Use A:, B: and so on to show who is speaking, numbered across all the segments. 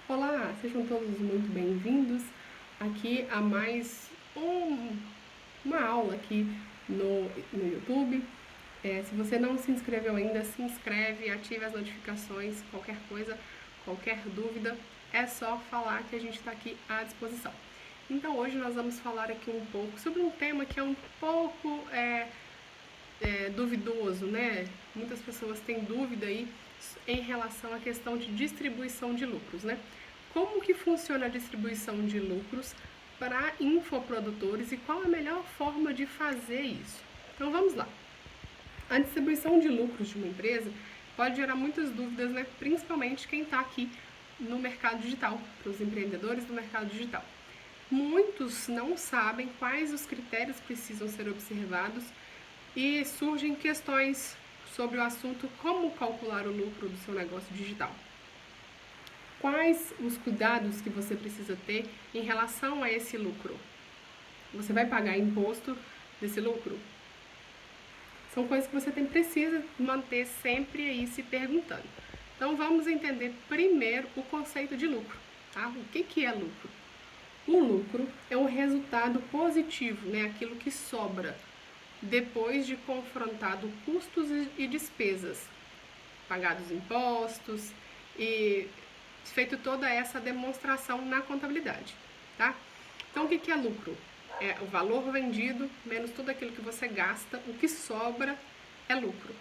A: Olá, sejam todos muito bem-vindos aqui a mais uma aula aqui no YouTube. Se você não se inscreveu ainda, se inscreve, ative as notificações, qualquer coisa, qualquer dúvida, é só falar que a gente está aqui à disposição. Então hoje nós vamos falar aqui um pouco sobre um tema que é um pouco duvidoso, né? Muitas pessoas têm dúvida aí em relação à questão de distribuição de lucros, né? Como que funciona a distribuição de lucros para infoprodutores e qual a melhor forma de fazer isso? Então vamos lá. A distribuição de lucros de uma empresa pode gerar muitas dúvidas, né? Principalmente quem está aqui no mercado digital, para os empreendedores do mercado digital. Muitos não sabem quais os critérios precisam ser observados e surgem questões sobre o assunto como calcular o lucro do seu negócio digital. Quais os cuidados que você precisa ter em relação a esse lucro? Você vai pagar imposto desse lucro? São coisas que você precisa manter sempre aí se perguntando. Então vamos entender primeiro o conceito de lucro, tá? O que é lucro? O lucro é um resultado positivo, né? Aquilo que sobra depois de confrontado custos e despesas, pagados impostos e feito toda essa demonstração na contabilidade, tá? Então o que é lucro? É o valor vendido menos tudo aquilo que você gasta, o que sobra é lucro.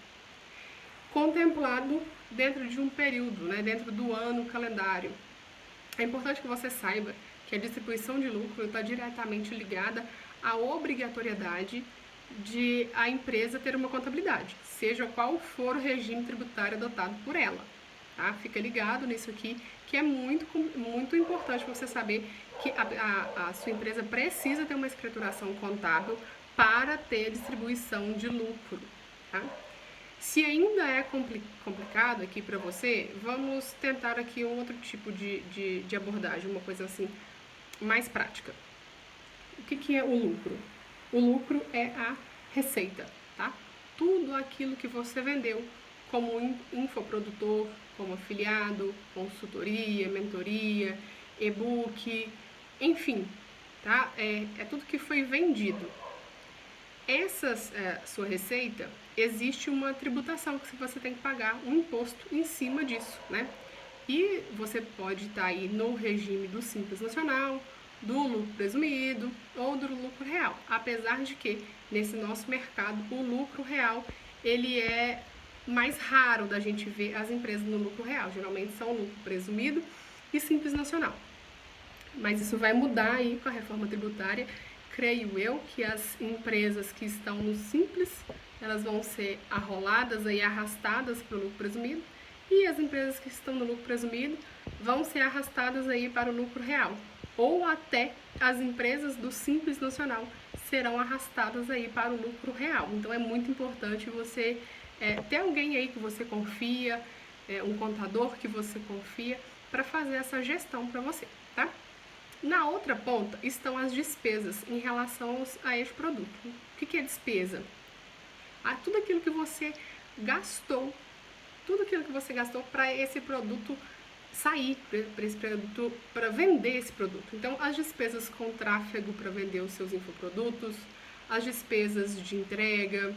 A: Contemplado dentro de um período, né, dentro do ano calendário. É importante que você saiba que a distribuição de lucro está diretamente ligada à obrigatoriedade de a empresa ter uma contabilidade, seja qual for o regime tributário adotado por ela. Tá? Fica ligado nisso aqui, que é muito importante você saber que a sua empresa precisa ter uma escrituração contábil para ter distribuição de lucro. Tá? Se ainda é complicado aqui para você, vamos tentar aqui um outro tipo de abordagem, uma coisa assim mais prática. O que é o lucro? O lucro é a receita, tá? Tudo aquilo que você vendeu como infoprodutor, como afiliado, consultoria, mentoria, e-book, enfim, tá? É tudo que foi vendido. Essa sua receita, existe uma tributação que você tem que pagar um imposto em cima disso, né? E você pode estar aí no regime do Simples Nacional, do lucro presumido ou do lucro real. Apesar de que, nesse nosso mercado, o lucro real, ele é mais raro da gente ver as empresas no lucro real. Geralmente são lucro presumido e Simples Nacional. Mas isso vai mudar aí com a reforma tributária. Creio eu que as empresas que estão no Simples, elas vão ser arroladas aí, arrastadas para o lucro presumido, e as empresas que estão no lucro presumido vão ser arrastadas aí para o lucro real. Ou até as empresas do Simples Nacional serão arrastadas aí para o lucro real. Então é muito importante você ter alguém aí que você confia, um contador que você confia, para fazer essa gestão para você, tá? Na outra ponta estão as despesas em relação a esse produto. O que é despesa? Tudo aquilo que você gastou, para esse produto sair, para vender esse produto. Então, as despesas com tráfego para vender os seus infoprodutos, as despesas de entrega,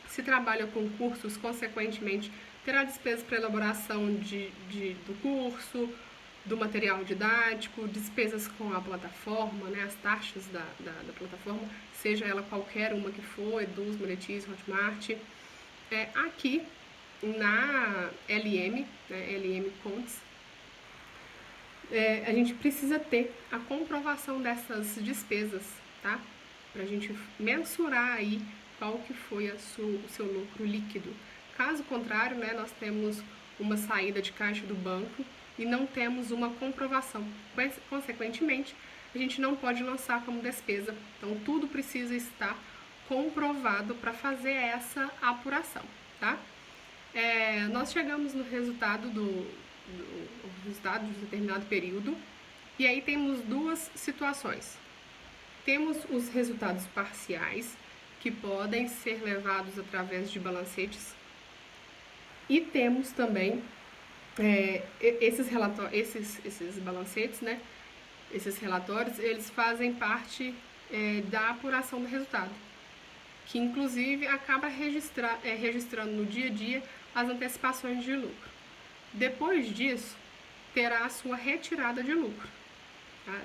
A: se trabalha com cursos, consequentemente, terá despesas para elaboração do curso, do material didático, despesas com a plataforma, né, as taxas da plataforma, seja ela qualquer uma que for, Eduz, Monetize, Hotmart. Aqui na LM, né, LM Contes, a gente precisa ter a comprovação dessas despesas, tá? Para a gente mensurar aí qual que foi o seu lucro líquido. Caso contrário, né, nós temos uma saída de caixa do banco e não temos uma comprovação. Consequentemente, a gente não pode lançar como despesa. Então, tudo precisa estar comprovado para fazer essa apuração, tá? Nós chegamos no resultado de determinado período, e aí temos duas situações. Temos os resultados parciais, que podem ser levados através de balancetes, e temos também esses balancetes, né, esses relatórios, eles fazem parte da apuração do resultado, que inclusive acaba registrando no dia a dia as antecipações de lucro. Depois disso, terá a sua retirada de lucro. Tá?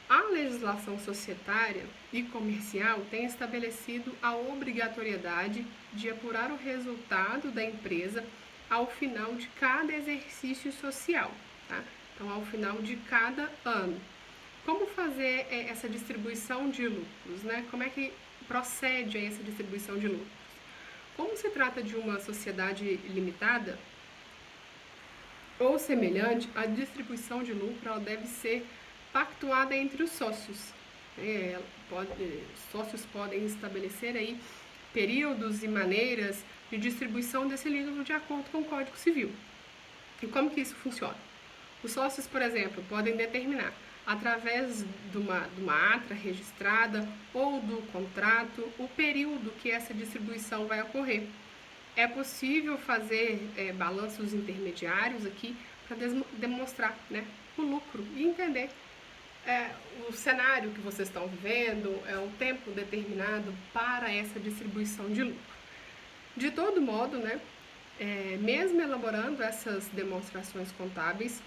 A: A legislação societária e comercial tem estabelecido a obrigatoriedade de apurar o resultado da empresa ao final de cada exercício social, tá? Então, ao final de cada ano. Como fazer essa distribuição de lucros, né? Como é que procede a essa distribuição de lucros? Como se trata de uma sociedade limitada ou semelhante, a distribuição de lucro ela deve ser pactuada entre os sócios. Sócios podem estabelecer aí períodos e maneiras de distribuição desse lucro de acordo com o Código Civil. E como que isso funciona? Os sócios, por exemplo, podem determinar, através de uma ata registrada ou do contrato, o período que essa distribuição vai ocorrer. É possível fazer balanços intermediários aqui para demonstrar, né, o lucro e entender o cenário que vocês estão vivendo, o tempo determinado para essa distribuição de lucro. De todo modo, né, mesmo elaborando essas demonstrações contábeis,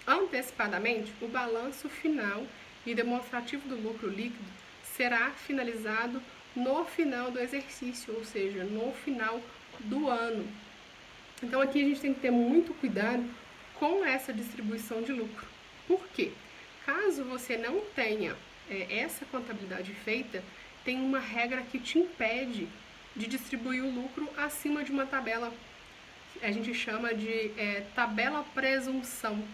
A: antecipadamente, o balanço final e demonstrativo do lucro líquido será finalizado no final do exercício, ou seja, no final do ano. Então aqui a gente tem que ter muito cuidado com essa distribuição de lucro. Por quê? Caso você não tenha essa contabilidade feita, tem uma regra que te impede de distribuir o lucro acima de uma tabela. A gente chama de tabela presunção.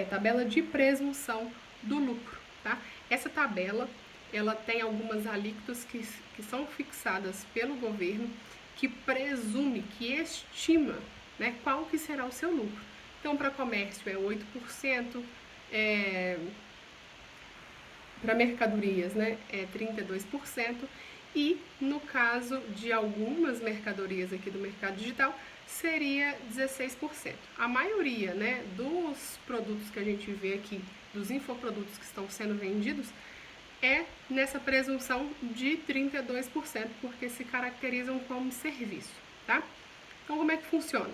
A: Tabela de presunção do lucro, tá? Essa tabela, ela tem algumas alíquotas que são fixadas pelo governo, que presume, que estima, né, qual que será o seu lucro. Então, para comércio é 8%, para mercadorias, né, é 32%, e no caso de algumas mercadorias aqui do mercado digital, seria 16%. A maioria, né, dos produtos que a gente vê aqui, dos infoprodutos que estão sendo vendidos, é nessa presunção de 32%, porque se caracterizam como serviço, tá? Então, como é que funciona?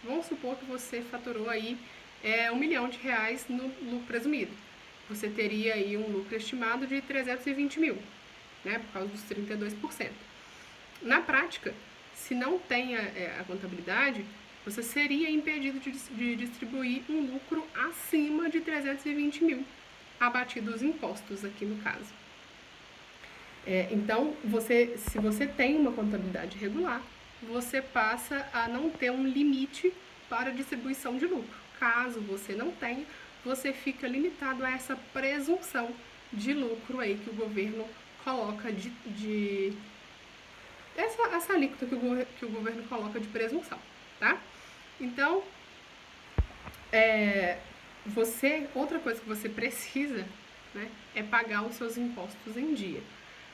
A: Vamos supor que você faturou aí R$1 milhão no lucro presumido. Você teria aí um lucro estimado de 320 mil, né, por causa dos 32%. Na prática, se não tem a contabilidade, você seria impedido de distribuir um lucro acima de 320 mil, abatido os impostos aqui no caso. Então, se você tem uma contabilidade regular, você passa a não ter um limite para distribuição de lucro. Caso você não tenha, você fica limitado a essa presunção de lucro aí que o governo coloca essa alíquota que o governo coloca de presunção, tá? Então, outra coisa que você precisa, né, é pagar os seus impostos em dia.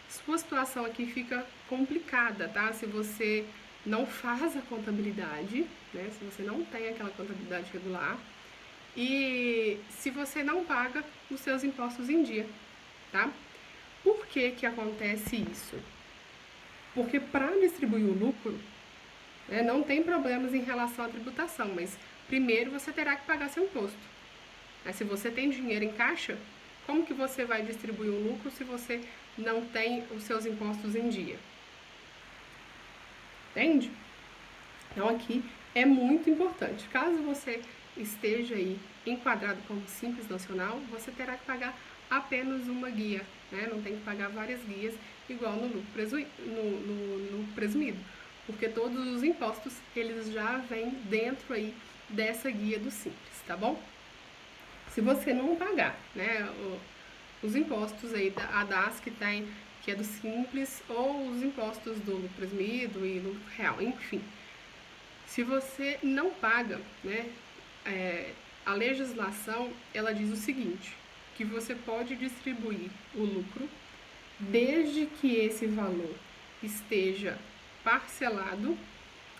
A: Sua situação aqui fica complicada, tá? Se você não faz a contabilidade, né, se você não tem aquela contabilidade regular, e se você não paga os seus impostos em dia, tá? Por que que acontece isso? Porque para distribuir o lucro, né, não tem problemas em relação à tributação, mas primeiro você terá que pagar seu imposto. Mas se você tem dinheiro em caixa, como que você vai distribuir o lucro se você não tem os seus impostos em dia? Entende? Então aqui é muito importante. Caso você esteja aí enquadrado como simples nacional, você terá que pagar apenas uma guia, né? Não tem que pagar várias guias, igual no lucro presumido, porque todos os impostos, eles já vêm dentro aí dessa guia do simples, tá bom? Se você não pagar, né, os impostos aí da DAS que é do simples, ou os impostos do lucro presumido e lucro real, enfim. Se você não paga, né, a legislação, ela diz o seguinte, que você pode distribuir o lucro desde que esse valor esteja parcelado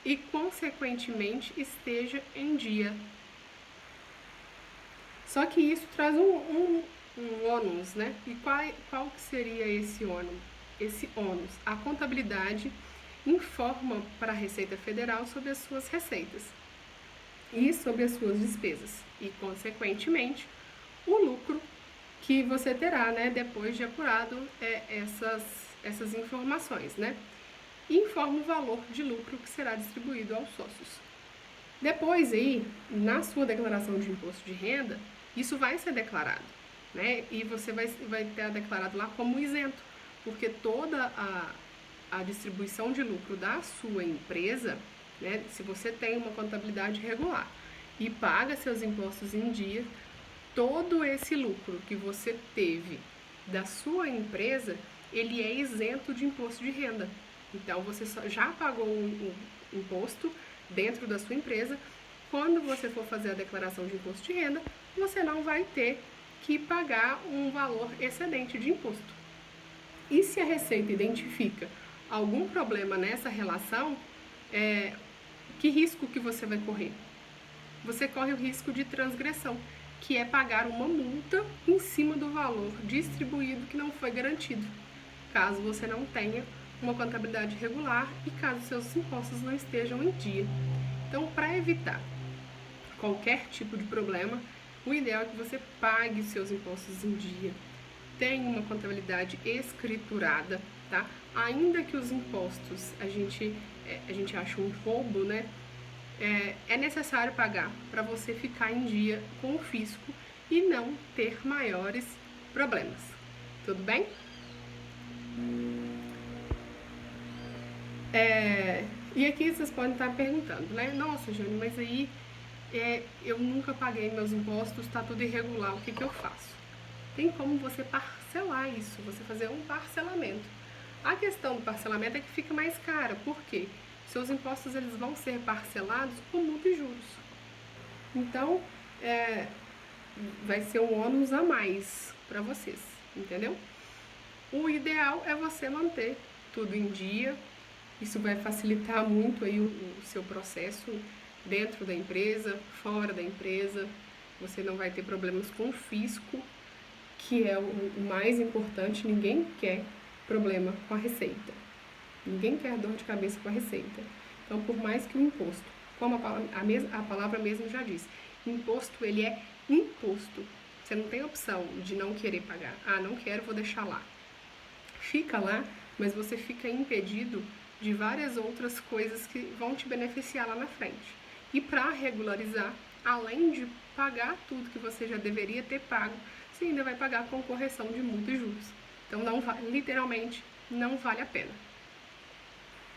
A: e, consequentemente, esteja em dia. Só que isso traz um ônus, né? E qual que seria esse ônus? Esse ônus, a contabilidade informa para a Receita Federal sobre as suas receitas e sobre as suas despesas e, consequentemente, o lucro que você terá, né, depois de apurado essas informações, né? E informa o valor de lucro que será distribuído aos sócios. Depois aí, na sua declaração de imposto de renda, isso vai ser declarado, né? E você vai ter declarado lá como isento, porque toda a distribuição de lucro da sua empresa, né, se você tem uma contabilidade regular e paga seus impostos em dia, todo esse lucro que você teve da sua empresa, ele é isento de imposto de renda. Então, você já pagou o imposto dentro da sua empresa. Quando você for fazer a declaração de imposto de renda, você não vai ter que pagar um valor excedente de imposto. E se a Receita identifica algum problema nessa relação, que risco que você vai correr? Você corre o risco de transgressão, que é pagar uma multa em cima do valor distribuído que não foi garantido, caso você não tenha uma contabilidade regular e caso seus impostos não estejam em dia. Então, para evitar qualquer tipo de problema, o ideal é que você pague seus impostos em dia, tenha uma contabilidade escriturada, tá? Ainda que os impostos a gente acha um roubo, né? É necessário pagar para você ficar em dia com o fisco e não ter maiores problemas. Tudo bem? E aqui vocês podem estar perguntando, né? Nossa, Jane, mas aí eu nunca paguei meus impostos, está tudo irregular, o que eu faço? Tem como você parcelar isso, você fazer um parcelamento. A questão do parcelamento é que fica mais cara, por quê? Seus impostos eles vão ser parcelados com multa e juros. Então, vai ser um ônus a mais para vocês, entendeu? O ideal é você manter tudo em dia. Isso vai facilitar muito aí o seu processo dentro da empresa, fora da empresa. Você não vai ter problemas com o fisco, que é o mais importante. Ninguém quer problema com a receita. Ninguém quer dor de cabeça com a receita. Então, por mais que o imposto, como a palavra mesmo já diz, imposto ele é imposto. Você não tem opção de não querer pagar. Ah, não quero, vou deixar lá. Fica lá, mas você fica impedido de várias outras coisas que vão te beneficiar lá na frente. E para regularizar, além de pagar tudo que você já deveria ter pago, você ainda vai pagar com correção de multa e juros. Então, literalmente, não vale a pena.